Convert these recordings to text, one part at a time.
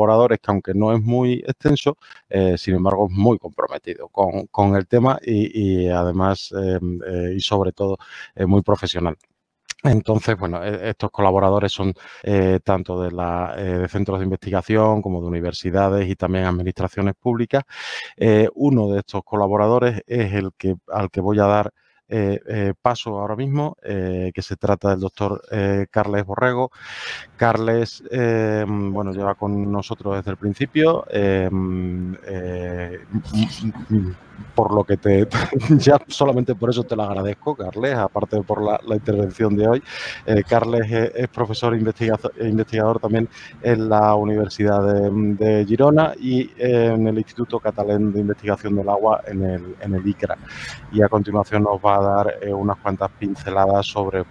colaboradores que, aunque no es muy extenso, sin embargo es muy comprometido con el tema y además y sobre todo muy profesional. Entonces, bueno, estos colaboradores son tanto de centros de investigación como de universidades y también administraciones públicas. Uno de estos colaboradores es al que voy a dar paso ahora mismo, que se trata del doctor Carles Borrego. Carles, bueno, lleva con nosotros desde el principio, por lo que ya solamente por eso te lo agradezco, Carles, aparte por la intervención de hoy. Carles es profesor e investigador también en la Universidad de Girona y en el Instituto Catalán de Investigación del Agua en el ICRA. Y a continuación nos va a dar unas cuantas pinceladas sobre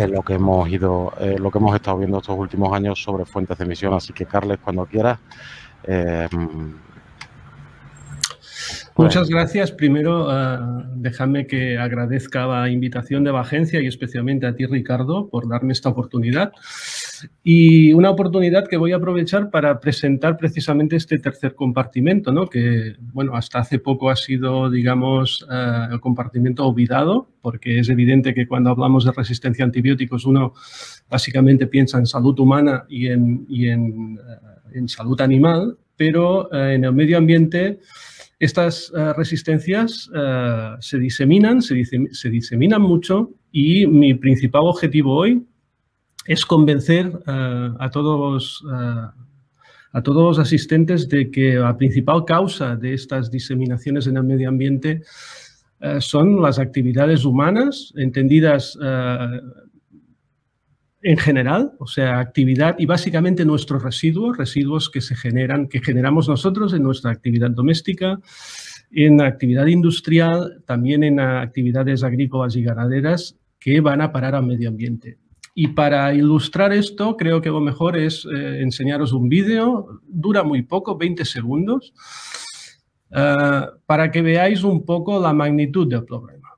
lo que hemos estado viendo estos últimos años sobre fuentes de emisión. Así que, Carles, cuando quieras. Muchas gracias. Primero, déjame que agradezca la invitación de la agencia y especialmente a ti, Ricardo, por darme esta oportunidad. Y una oportunidad que voy a aprovechar para presentar precisamente este tercer compartimento, ¿no? Que, bueno, hasta hace poco ha sido, digamos, el compartimento olvidado, porque es evidente que cuando hablamos de resistencia a antibióticos uno básicamente piensa en salud humana y en salud animal, pero en el medio ambiente estas resistencias se diseminan mucho y mi principal objetivo hoy es convencer a todos los asistentes de que la principal causa de estas diseminaciones en el medio ambiente son las actividades humanas, entendidas en general, o sea, actividad y básicamente nuestros residuos que generamos nosotros en nuestra actividad doméstica, en actividad industrial, también en actividades agrícolas y ganaderas que van a parar al medio ambiente. Y para ilustrar esto, creo que lo mejor es enseñaros un vídeo, dura muy poco, 20 segundos, para que veáis un poco la magnitud del problema.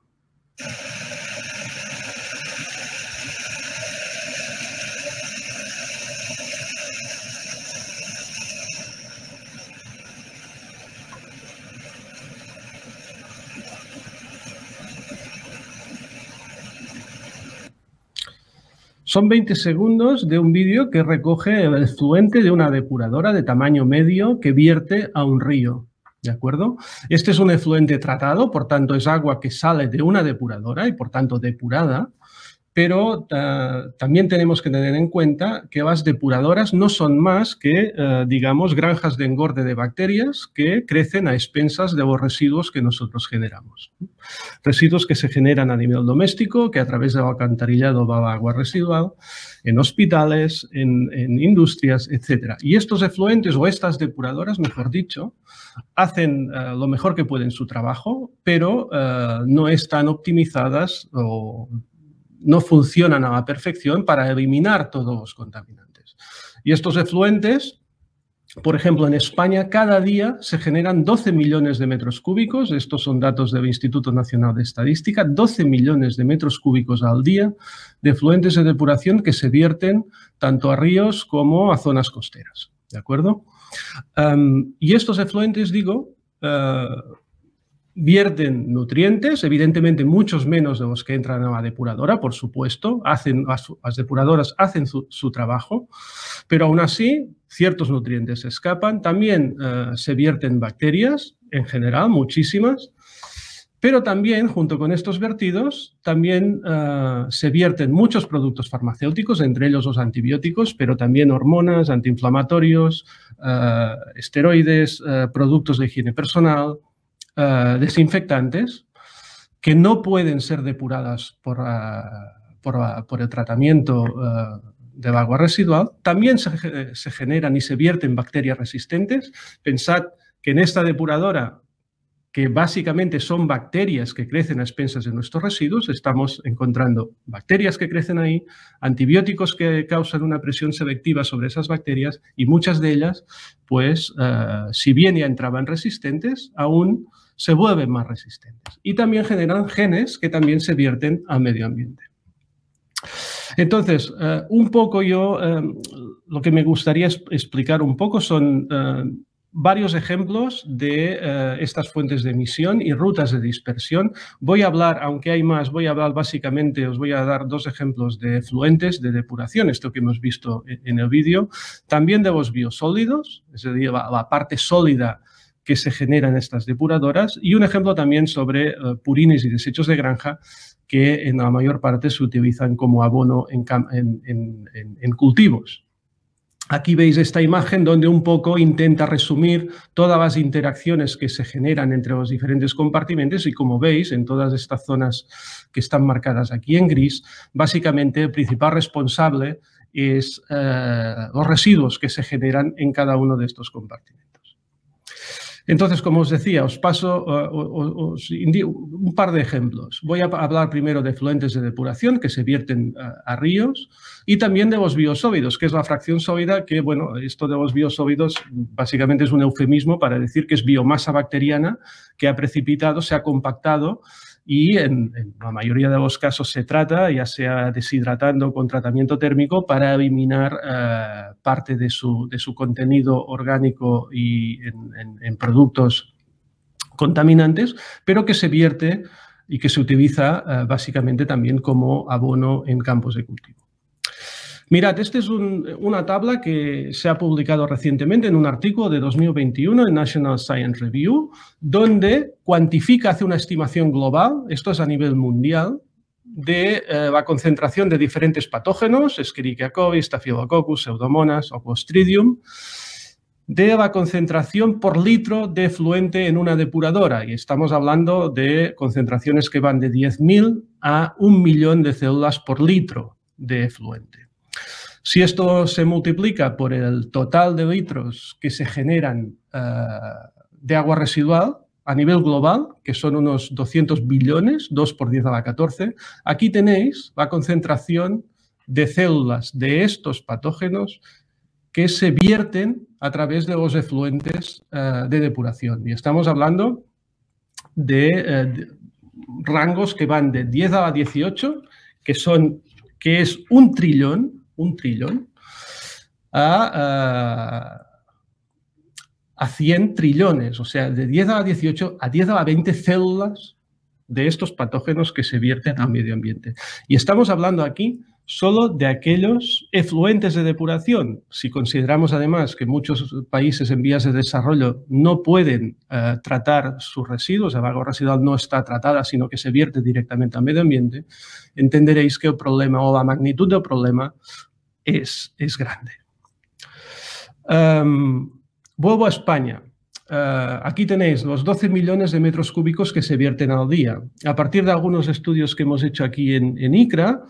Son 20 segundos de un vídeo que recoge el efluente de una depuradora de tamaño medio que vierte a un río, ¿de acuerdo? Este es un efluente tratado, por tanto es agua que sale de una depuradora y por tanto depurada, pero también tenemos que tener en cuenta que las depuradoras no son más que, digamos, granjas de engorde de bacterias que crecen a expensas de los residuos que nosotros generamos. Residuos que se generan a nivel doméstico, que a través del alcantarillado va al agua residual, en hospitales, en industrias, etc. Y estos efluentes o estas depuradoras, mejor dicho, hacen lo mejor que pueden su trabajo, pero no están optimizadas o no funcionan a la perfección para eliminar todos los contaminantes. Y estos efluentes, por ejemplo, en España cada día se generan 12 millones de metros cúbicos, estos son datos del Instituto Nacional de Estadística, 12 millones de metros cúbicos al día de efluentes de depuración que se vierten tanto a ríos como a zonas costeras, ¿de acuerdo? Y estos efluentes, digo, vierten nutrientes, evidentemente muchos menos de los que entran a la depuradora, por supuesto, las depuradoras hacen su trabajo, pero aún así ciertos nutrientes se escapan. También se vierten bacterias, en general, muchísimas, pero también, junto con estos vertidos, también se vierten muchos productos farmacéuticos, entre ellos los antibióticos, pero también hormonas, antiinflamatorios, esteroides, productos de higiene personal, desinfectantes que no pueden ser depuradas por el tratamiento del agua residual. También se generan y se vierten bacterias resistentes. Pensad que en esta depuradora, que básicamente son bacterias que crecen a expensas de nuestros residuos, estamos encontrando bacterias que crecen ahí, antibióticos que causan una presión selectiva sobre esas bacterias y muchas de ellas, pues, si bien ya entraban resistentes, aún se vuelven más resistentes. Y también generan genes que también se vierten al medio ambiente. Entonces, un poco lo que me gustaría explicar un poco son varios ejemplos de estas fuentes de emisión y rutas de dispersión. Voy a hablar, aunque hay más, voy a hablar básicamente, os voy a dar 2 ejemplos de efluentes de depuración, esto que hemos visto en el vídeo, también de los biosólidos, es decir, la parte sólida que se genera en estas depuradoras, y un ejemplo también sobre purines y desechos de granja que en la mayor parte se utilizan como abono en cultivos. Aquí veis esta imagen donde un poco intenta resumir todas las interacciones que se generan entre los diferentes compartimentos y, como veis, en todas estas zonas que están marcadas aquí en gris, básicamente el principal responsable es los residuos que se generan en cada uno de estos compartimentos. Entonces, como os decía, os paso un par de ejemplos. Voy a hablar primero de efluentes de depuración que se vierten a ríos y también de los biosólidos, que es la fracción sólida que, bueno, esto de los biosólidos básicamente es un eufemismo para decir que es biomasa bacteriana que ha precipitado, se ha compactado y en la mayoría de los casos se trata, ya sea deshidratando con tratamiento térmico, para eliminar parte de su contenido orgánico y en productos contaminantes, pero que se vierte y que se utiliza básicamente también como abono en campos de cultivo. Mirad, esta es una tabla que se ha publicado recientemente en un artículo de 2021 en National Science Review, donde cuantifica, hace una estimación global, esto es a nivel mundial, de la concentración de diferentes patógenos, Escherichia coli, Staphylococcus, Pseudomonas o Clostridium, de la concentración por litro de efluente en una depuradora. Y estamos hablando de concentraciones que van de 10.000 a 1 millón de células por litro de efluente. Si esto se multiplica por el total de litros que se generan de agua residual a nivel global, que son unos 200 billones, 2 por 10 a la 14, aquí tenéis la concentración de células de estos patógenos que se vierten a través de los efluentes de depuración. Y estamos hablando de rangos que van de 10 a la 18, que es un trillón, a 100 trillones, o sea, de 10 a la 18 a 10 a la 20 células de estos patógenos que se vierten al medio ambiente. Y estamos hablando aquí solo de aquellos efluentes de depuración. Si consideramos además que muchos países en vías de desarrollo no pueden tratar sus residuos, el agua residual no está tratada, sino que se vierte directamente al medio ambiente, entenderéis que el problema o la magnitud del problema es grande. Vuelvo a España. Aquí tenéis los 12 millones de metros cúbicos que se vierten al día. A partir de algunos estudios que hemos hecho aquí en ICRA,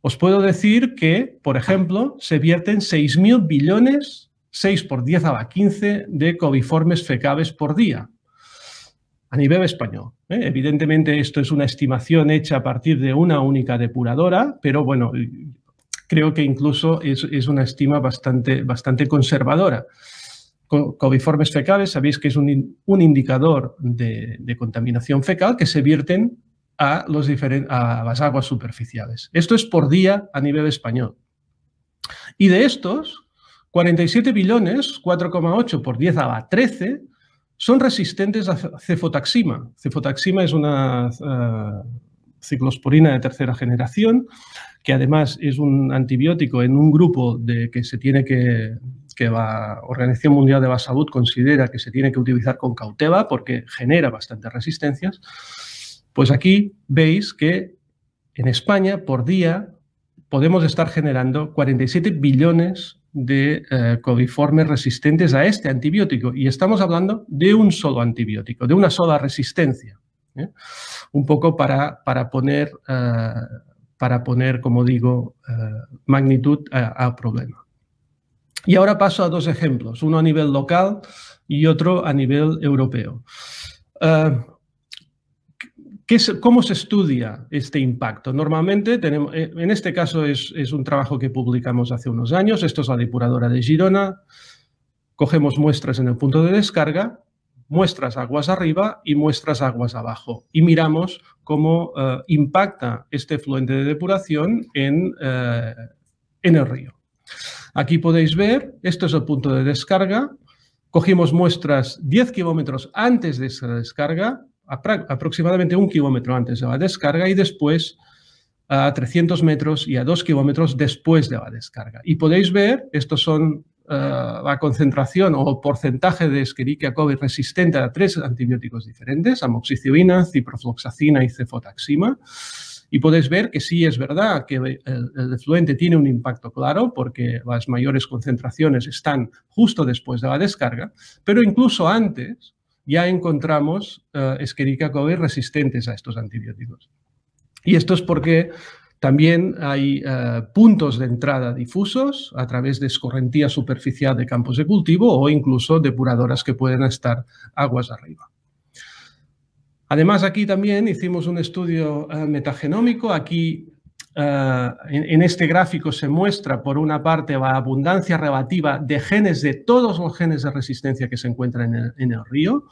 os puedo decir que, por ejemplo, se vierten 6.000 billones, 6 por 10 a la 15, de coliformes fecales por día, a nivel español. Evidentemente, esto es una estimación hecha a partir de una única depuradora, pero bueno, creo que incluso es una estima bastante conservadora. Coliformes fecales, sabéis que es un indicador de contaminación fecal que se vierten a las aguas superficiales. Esto es por día a nivel español. Y de estos, 47 billones, 4,8 por 10 a la 13, son resistentes a cefotaxima. Cefotaxima es una ciclosporina de tercera generación, que además es un antibiótico en un grupo que la Organización Mundial de la Salud considera que se tiene que utilizar con cautela porque genera bastantes resistencias. Pues aquí veis que en España, por día, podemos estar generando 47 billones de coliformes resistentes a este antibiótico. Y estamos hablando de un solo antibiótico, de una sola resistencia. Un poco para poner, como digo, magnitud al problema. Y ahora paso a 2 ejemplos, uno a nivel local y otro a nivel europeo. ¿Cómo se estudia este impacto? Normalmente, en este caso es un trabajo que publicamos hace unos años. Esto es la depuradora de Girona. Cogemos muestras en el punto de descarga muestras aguas arriba y muestras aguas abajo. Y miramos cómo impacta este efluente de depuración en el río. Aquí podéis ver, esto es el punto de descarga. Cogimos muestras 10 kilómetros antes de esa descarga, aproximadamente 1 kilómetro antes de la descarga, y después a 300 metros y a 2 kilómetros después de la descarga. Y podéis ver, estos son la concentración o porcentaje de Escherichia coli resistente a 3 antibióticos diferentes, amoxicilina, ciprofloxacina y cefotaxima. Y podéis ver que sí es verdad que el efluente tiene un impacto claro porque las mayores concentraciones están justo después de la descarga, pero incluso antes ya encontramos Escherichia coli resistentes a estos antibióticos. Y esto es porque también hay puntos de entrada difusos a través de escorrentía superficial de campos de cultivo o incluso depuradoras que pueden estar aguas arriba. Además, aquí también hicimos un estudio metagenómico. Aquí, en este gráfico, se muestra, por una parte, la abundancia relativa de genes, de todos los genes de resistencia que se encuentran en el río,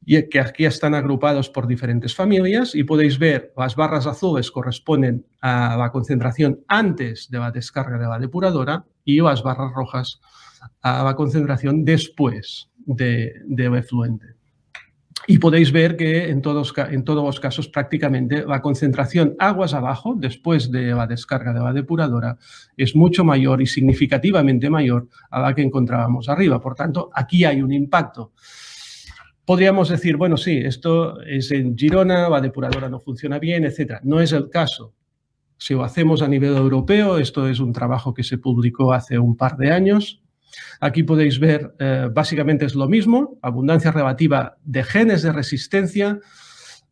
y que aquí están agrupados por diferentes familias, y podéis ver las barras azules corresponden a la concentración antes de la descarga de la depuradora y las barras rojas a la concentración después del efluente. Y podéis ver que en todos los casos prácticamente la concentración aguas abajo, después de la descarga de la depuradora, es mucho mayor y significativamente mayor a la que encontrábamos arriba. Por tanto, aquí hay un impacto. Podríamos decir, bueno, sí, esto es en Girona, la depuradora no funciona bien, etc. No es el caso. Si lo hacemos a nivel europeo, esto es un trabajo que se publicó hace un par de años. Aquí podéis ver, básicamente es lo mismo, abundancia relativa de genes de resistencia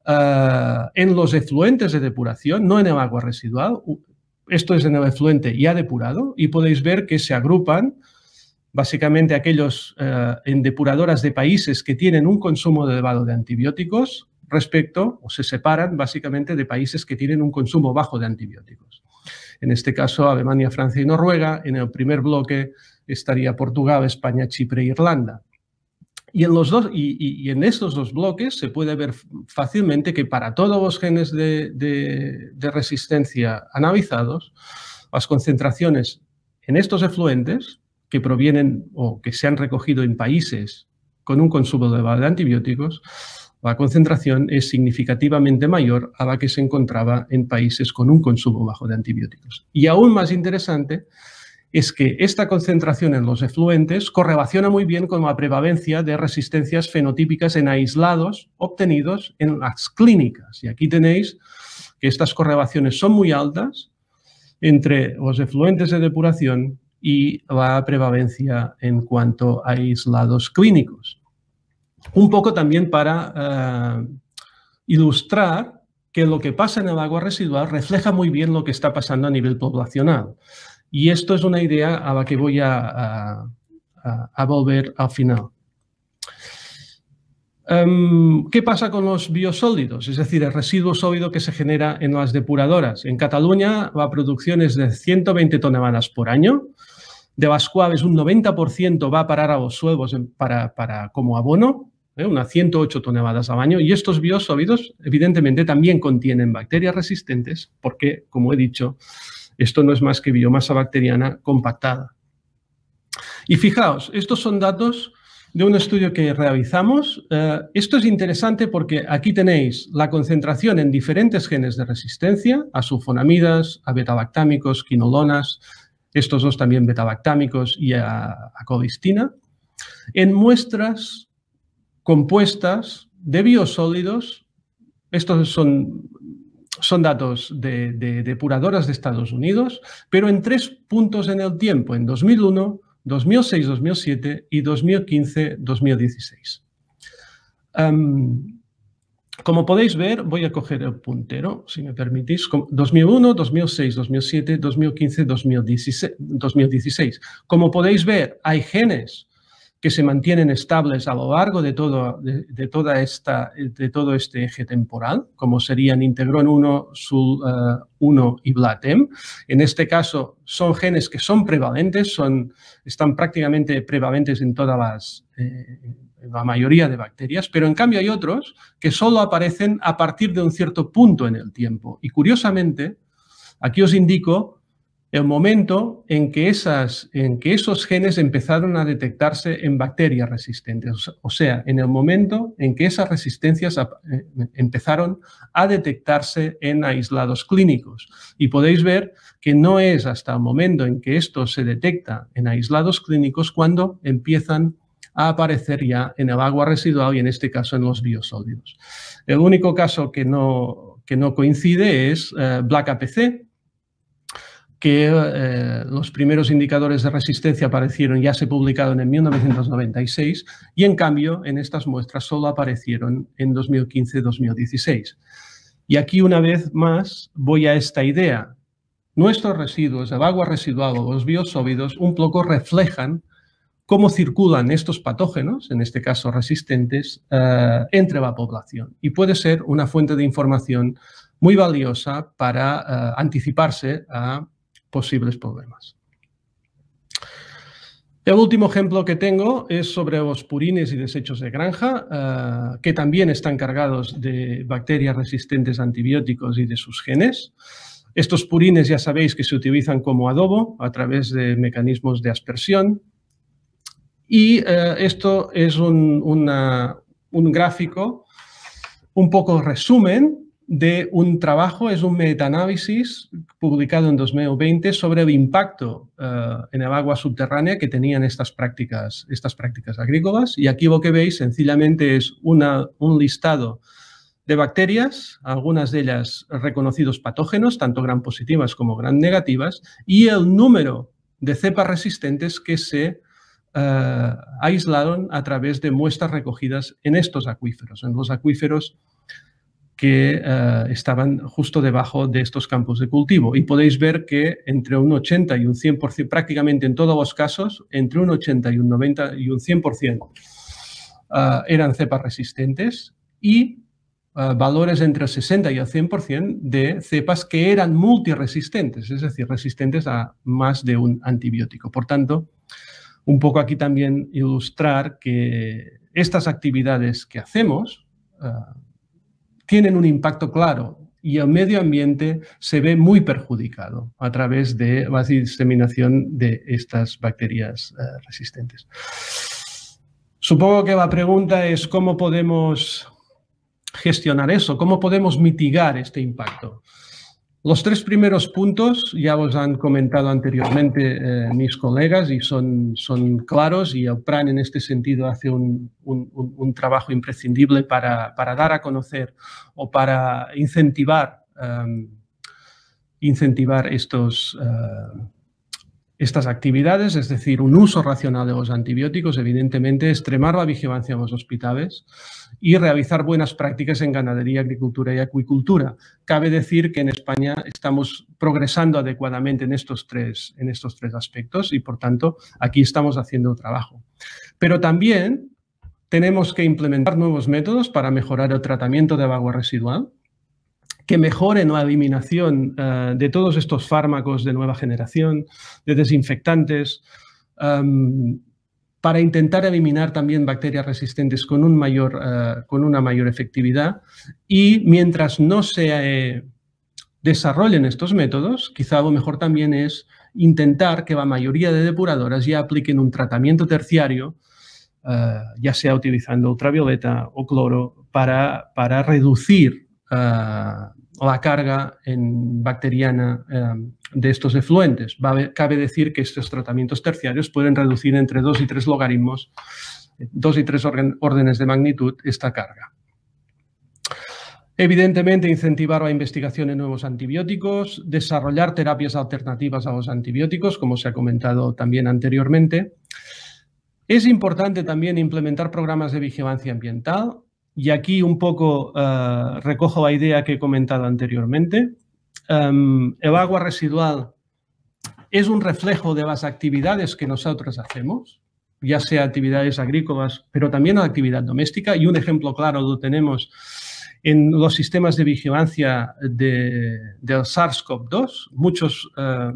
en los efluentes de depuración, no en el agua residual. Esto es en el efluente ya depurado y podéis ver que se agrupan básicamente aquellos en depuradoras de países que tienen un consumo elevado de antibióticos respecto, o se separan básicamente de países que tienen un consumo bajo de antibióticos. En este caso, Alemania, Francia y Noruega. En el primer bloque estaría Portugal, España, Chipre e Irlanda. Y en estos dos bloques se puede ver fácilmente que para todos los genes de resistencia analizados, las concentraciones en estos efluentes que provienen o que se han recogido en países con un consumo elevado de antibióticos, la concentración es significativamente mayor a la que se encontraba en países con un consumo bajo de antibióticos. Y aún más interesante es que esta concentración en los efluentes correlaciona muy bien con la prevalencia de resistencias fenotípicas en aislados obtenidos en las clínicas. Y aquí tenéis que estas correlaciones son muy altas entre los efluentes de depuración y la prevalencia en cuanto a aislados clínicos. Un poco también para ilustrar que lo que pasa en el agua residual refleja muy bien lo que está pasando a nivel poblacional. Y esto es una idea a la que voy a volver al final. ¿Qué pasa con los biosólidos? Es decir, el residuo sólido que se genera en las depuradoras. En Cataluña la producción es de 120 toneladas por año, de las cuales un 90% va a parar a los suelos como abono, unas 108 toneladas al año. Y estos biosólidos, evidentemente, también contienen bacterias resistentes porque, como he dicho, esto no es más que biomasa bacteriana compactada. Y fijaos, estos son datos de un estudio que realizamos. Esto es interesante porque aquí tenéis la concentración en diferentes genes de resistencia, a sulfonamidas, a betalactámicos, quinolonas, estos dos también betalactámicos y a colistina, en muestras compuestas de biosólidos. Estos son datos de depuradoras de Estados Unidos, pero en 3 puntos en el tiempo, en 2001, 2006-2007 y 2015-2016. Como podéis ver, voy a coger el puntero, si me permitís, 2001, 2006, 2007, 2015, 2016. Como podéis ver, hay genes que se mantienen estables a lo largo de todo este eje temporal, como serían integron 1, SUL1 y BLATEM. En este caso, son genes que son prevalentes, están prácticamente prevalentes en todas la mayoría de bacterias, pero en cambio hay otros que solo aparecen a partir de un cierto punto en el tiempo. Y curiosamente, aquí os indico el momento en que esos genes empezaron a detectarse en bacterias resistentes. O sea, en el momento en que esas resistencias empezaron a detectarse en aislados clínicos. Y podéis ver que no es hasta el momento en que esto se detecta en aislados clínicos cuando empiezan a aparecer ya en el agua residual y en este caso en los biosólidos. El único caso que no coincide es BlackAPC, que los primeros indicadores de resistencia aparecieron, ya se publicaron en 1996 y en cambio en estas muestras solo aparecieron en 2015-2016. Y aquí una vez más voy a esta idea. Nuestros residuos, el agua residual o los biosólidos un poco reflejan cómo circulan estos patógenos, en este caso resistentes, entre la población. Y puede ser una fuente de información muy valiosa para anticiparse a posibles problemas. El último ejemplo que tengo es sobre los purines y desechos de granja, que también están cargados de bacterias resistentes a antibióticos y de sus genes. Estos purines ya sabéis que se utilizan como adobo a través de mecanismos de aspersión. Y esto es un gráfico, un poco resumen de un trabajo, es un metaanálisis publicado en 2020 sobre el impacto en el agua subterránea que tenían estas prácticas agrícolas. Y aquí lo que veis sencillamente es un listado de bacterias, algunas de ellas reconocidos patógenos, tanto gram positivas como gram negativas, y el número de cepas resistentes que se aislaron a través de muestras recogidas en estos acuíferos, en los acuíferos que estaban justo debajo de estos campos de cultivo. Y podéis ver que entre un 80 y un 100%, prácticamente en todos los casos, entre un 80 y un 90 y un 100% eran cepas resistentes y valores entre el 60 y el 100% de cepas que eran multiresistentes, es decir, resistentes a más de un antibiótico. Por tanto, un poco aquí también ilustrar que estas actividades que hacemos tienen un impacto claro y el medio ambiente se ve muy perjudicado a través de la diseminación de estas bacterias resistentes. Supongo que la pregunta es cómo podemos gestionar eso, cómo podemos mitigar este impacto. Los tres primeros puntos ya os han comentado anteriormente mis colegas y son claros, y el PRAN en este sentido hace un trabajo imprescindible para dar a conocer o para incentivar estas actividades, es decir, un uso racional de los antibióticos, evidentemente, extremar la vigilancia en los hospitales y realizar buenas prácticas en ganadería, agricultura y acuicultura. Cabe decir que en España estamos progresando adecuadamente en estos tres aspectos y, por tanto, aquí estamos haciendo el trabajo. Pero también tenemos que implementar nuevos métodos para mejorar el tratamiento del agua residual, que mejoren la eliminación de todos estos fármacos de nueva generación, de desinfectantes, para intentar eliminar también bacterias resistentes con una mayor efectividad. Y mientras no se desarrollen estos métodos, quizá lo mejor también es intentar que la mayoría de depuradoras ya apliquen un tratamiento terciario, ya sea utilizando ultravioleta o cloro, para reducir la carga bacteriana de estos efluentes. Cabe decir que estos tratamientos terciarios pueden reducir entre 2 y 3 logaritmos, 2 y 3 órdenes de magnitud esta carga. Evidentemente, incentivar la investigación en nuevos antibióticos, desarrollar terapias alternativas a los antibióticos, como se ha comentado también anteriormente. Es importante también implementar programas de vigilancia ambiental. Y aquí un poco recojo la idea que he comentado anteriormente. El agua residual es un reflejo de las actividades que nosotros hacemos, ya sea actividades agrícolas, pero también la actividad doméstica. Y un ejemplo claro lo tenemos En los sistemas de vigilancia del SARS-CoV-2,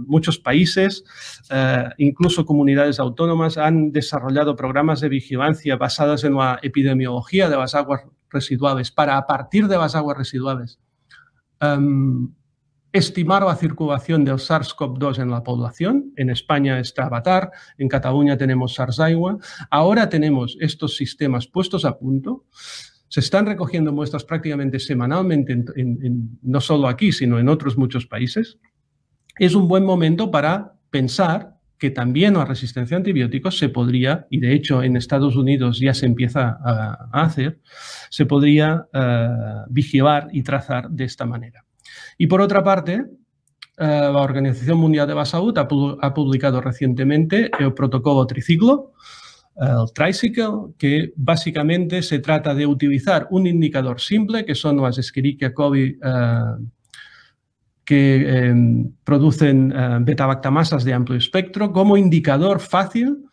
muchos países, incluso comunidades autónomas, han desarrollado programas de vigilancia basados en la epidemiología de las aguas residuales para, a partir de las aguas residuales, estimar la circulación del SARS-CoV-2 en la población. En España está Avatar, en Cataluña tenemos SARS-Aigua. Ahora tenemos estos sistemas puestos a punto. Se están recogiendo muestras prácticamente semanalmente, no solo aquí, sino en otros muchos países. Es un buen momento para pensar que también la resistencia a antibióticos se podría, y de hecho en Estados Unidos ya se empieza a hacer, se podría vigilar y trazar de esta manera. Y por otra parte, la Organización Mundial de la Salud ha publicado recientemente el protocolo triciclo, el Tricycle, que básicamente se trata de utilizar un indicador simple, que son las Escherichia coli que producen beta-lactamasas de amplio espectro, como indicador fácil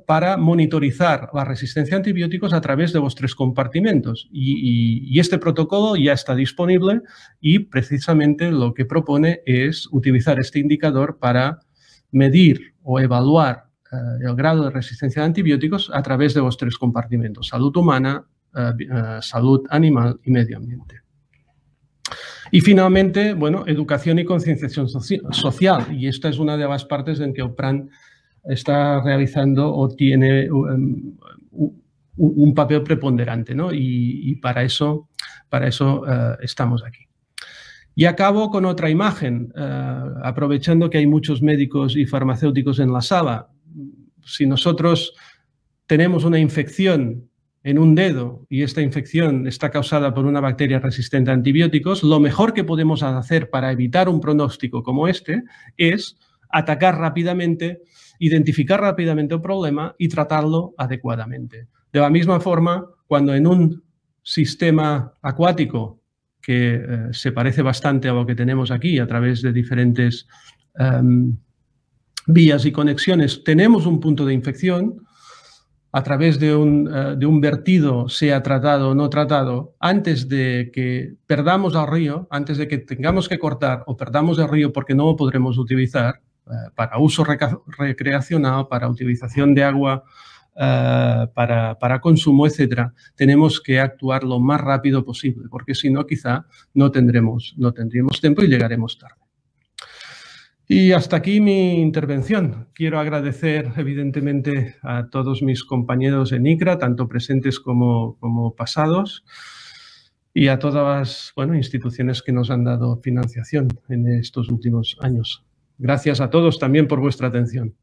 para monitorizar la resistencia a antibióticos a través de los 3 compartimentos. Y este protocolo ya está disponible y precisamente lo que propone es utilizar este indicador para medir o evaluar el grado de resistencia a antibióticos a través de los 3 compartimentos: salud humana, salud animal y medio ambiente. Y finalmente, bueno, educación y concienciación social. Y esta es una de las partes en que OPRAN está realizando o tiene un papel preponderante, ¿no? Y para eso estamos aquí. Y acabo con otra imagen, aprovechando que hay muchos médicos y farmacéuticos en la sala. Si nosotros tenemos una infección en un dedo y esta infección está causada por una bacteria resistente a antibióticos, lo mejor que podemos hacer para evitar un pronóstico como este es atacar rápidamente, identificar rápidamente el problema y tratarlo adecuadamente. De la misma forma, cuando en un sistema acuático que se parece bastante a lo que tenemos aquí a través de diferentes vías y conexiones, tenemos un punto de infección, a través de un vertido, sea tratado o no tratado, antes de que perdamos el río, antes de que tengamos que cortar o perdamos el río porque no lo podremos utilizar para uso recreacional, para utilización de agua, para consumo, etcétera, tenemos que actuar lo más rápido posible, porque si no, quizá no tendríamos tiempo y llegaremos tarde. Y hasta aquí mi intervención. Quiero agradecer, evidentemente, a todos mis compañeros en ICRA, tanto presentes como pasados, y a todas las instituciones que nos han dado financiación en estos últimos años. Gracias a todos también por vuestra atención.